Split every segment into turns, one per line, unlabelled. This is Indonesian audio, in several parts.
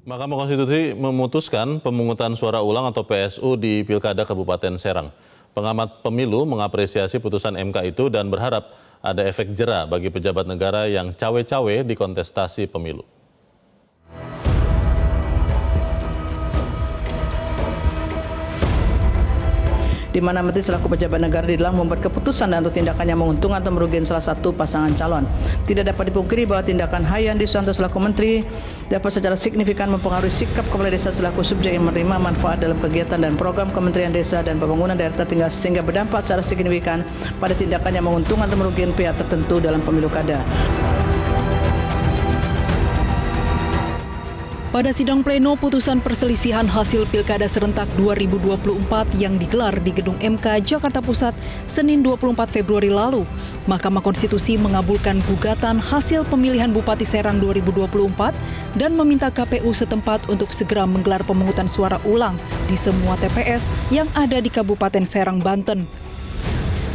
Mahkamah Konstitusi memutuskan pemungutan suara ulang atau PSU di Pilkada Kabupaten Serang. Pengamat pemilu mengapresiasi putusan MK itu dan berharap ada efek jera bagi pejabat negara yang cawe-cawe di kontestasi pemilu.
Di mana menteri selaku pejabat negara dilarang membuat keputusan dan untuk tindakan yang menguntungkan atau merugikan salah satu pasangan calon. Tidak dapat dipungkiri bahwa tindakan Hayandi Susanto selaku menteri dapat secara signifikan mempengaruhi sikap kepala desa selaku subjek yang menerima manfaat dalam kegiatan dan program Kementerian Desa dan Pembangunan Daerah tertinggal sehingga berdampak secara signifikan pada tindakan yang menguntungkan atau merugikan pihak tertentu dalam pemilu kada.
Pada sidang pleno putusan perselisihan hasil Pilkada Serentak 2024 yang digelar di Gedung MK Jakarta Pusat Senin 24 Februari lalu, Mahkamah Konstitusi mengabulkan gugatan hasil pemilihan Bupati Serang 2024 dan meminta KPU setempat untuk segera menggelar pemungutan suara ulang di semua TPS yang ada di Kabupaten Serang, Banten.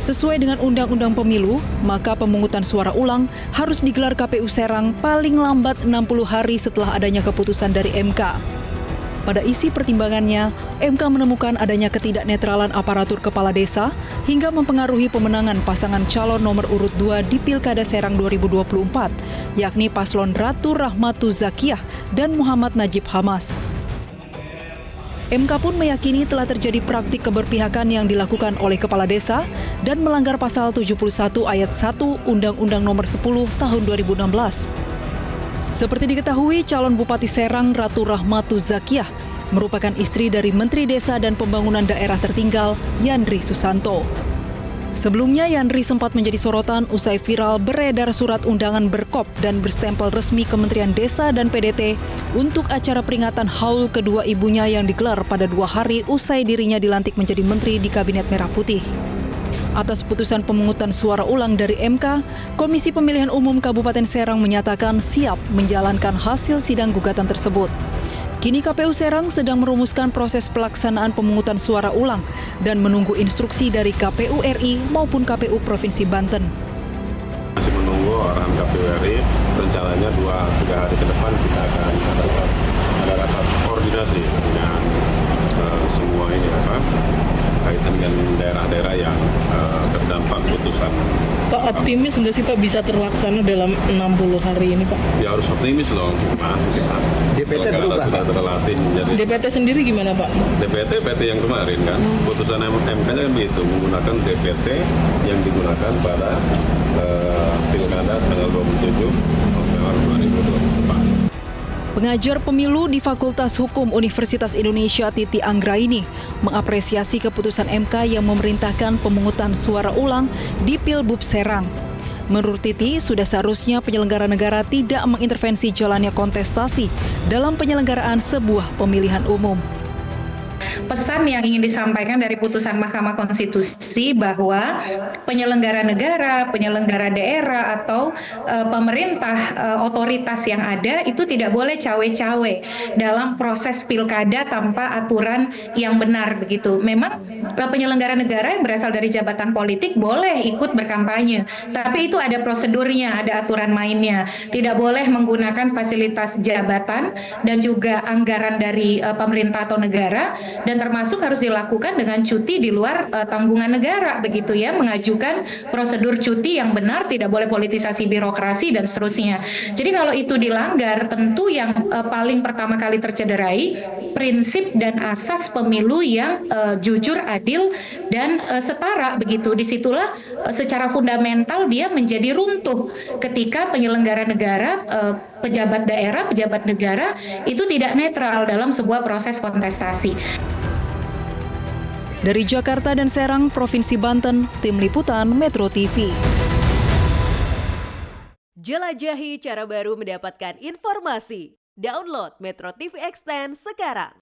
Sesuai dengan Undang-Undang Pemilu, maka pemungutan suara ulang harus digelar KPU Serang paling lambat 60 hari setelah adanya keputusan dari MK. Pada isi pertimbangannya, MK menemukan adanya ketidaknetralan aparatur kepala desa hingga mempengaruhi pemenangan pasangan calon nomor urut 2 di Pilkada Serang 2024, yakni Paslon Ratu Rahmatu Zakiyah dan Muhammad Najib Hamas. MK pun meyakini telah terjadi praktik keberpihakan yang dilakukan oleh kepala desa dan melanggar pasal 71 ayat 1 Undang-Undang Nomor 10 Tahun 2016. Seperti diketahui, calon Bupati Serang Ratu Rahmatu Zakiyah merupakan istri dari Menteri Desa dan Pembangunan Daerah Tertinggal Yandri Susanto. Sebelumnya, Yandri sempat menjadi sorotan usai viral beredar surat undangan berkop dan berstempel resmi Kementerian Desa dan PDT untuk acara peringatan haul kedua ibunya yang digelar pada 2 hari usai dirinya dilantik menjadi menteri di Kabinet Merah Putih. Atas putusan pemungutan suara ulang dari MK, Komisi Pemilihan Umum Kabupaten Serang menyatakan siap menjalankan hasil sidang gugatan tersebut. Kini KPU Serang sedang merumuskan proses pelaksanaan pemungutan suara ulang dan menunggu instruksi dari KPU RI maupun KPU Provinsi Banten.
Masih menunggu arahan KPU RI, rencananya 2-3 hari ke depan kita akan ada rapat koordinasi dengan semua ini kaitan dengan daerah-daerah yang terdampak putusan.
Pak, optimis nggak sih Pak bisa terlaksana dalam 60 hari ini Pak?
Ya harus optimis dong.
DPT berubah.
Sudah terlatih menjadi.
DPT sendiri gimana Pak?
DPT yang kemarin kan, putusan MK-nya kan begitu, menggunakan DPT yang digunakan pada Pilkada tanggal 27 November 2024.
Pengajar pemilu di Fakultas Hukum Universitas Indonesia Titi Anggraini mengapresiasi keputusan MK yang memerintahkan pemungutan suara ulang di Pilbub Serang. Menurut Titi, sudah seharusnya penyelenggara negara tidak mengintervensi jalannya kontestasi dalam penyelenggaraan sebuah pemilihan umum.
Pesan yang ingin disampaikan dari putusan Mahkamah Konstitusi bahwa penyelenggara negara, penyelenggara daerah atau pemerintah otoritas yang ada itu tidak boleh cawe-cawe dalam proses pilkada tanpa aturan yang benar begitu. Memang penyelenggara negara yang berasal dari jabatan politik boleh ikut berkampanye, tapi itu ada prosedurnya, ada aturan mainnya. Tidak boleh menggunakan fasilitas jabatan dan juga anggaran dari pemerintah atau negara, dan termasuk harus dilakukan dengan cuti di luar tanggungan negara begitu ya, mengajukan prosedur cuti yang benar, tidak boleh politisasi birokrasi dan seterusnya. Jadi kalau itu dilanggar, tentu yang paling pertama kali tercederai prinsip dan asas pemilu yang jujur, adil dan setara begitu. Disitulah secara fundamental dia menjadi runtuh ketika penyelenggara negara, pejabat daerah, pejabat negara itu tidak netral dalam sebuah proses kontestasi.
Dari Jakarta dan Serang, Provinsi Banten, Tim Liputan Metro TV.
Jelajahi cara baru mendapatkan informasi. Download Metro TV Extend sekarang.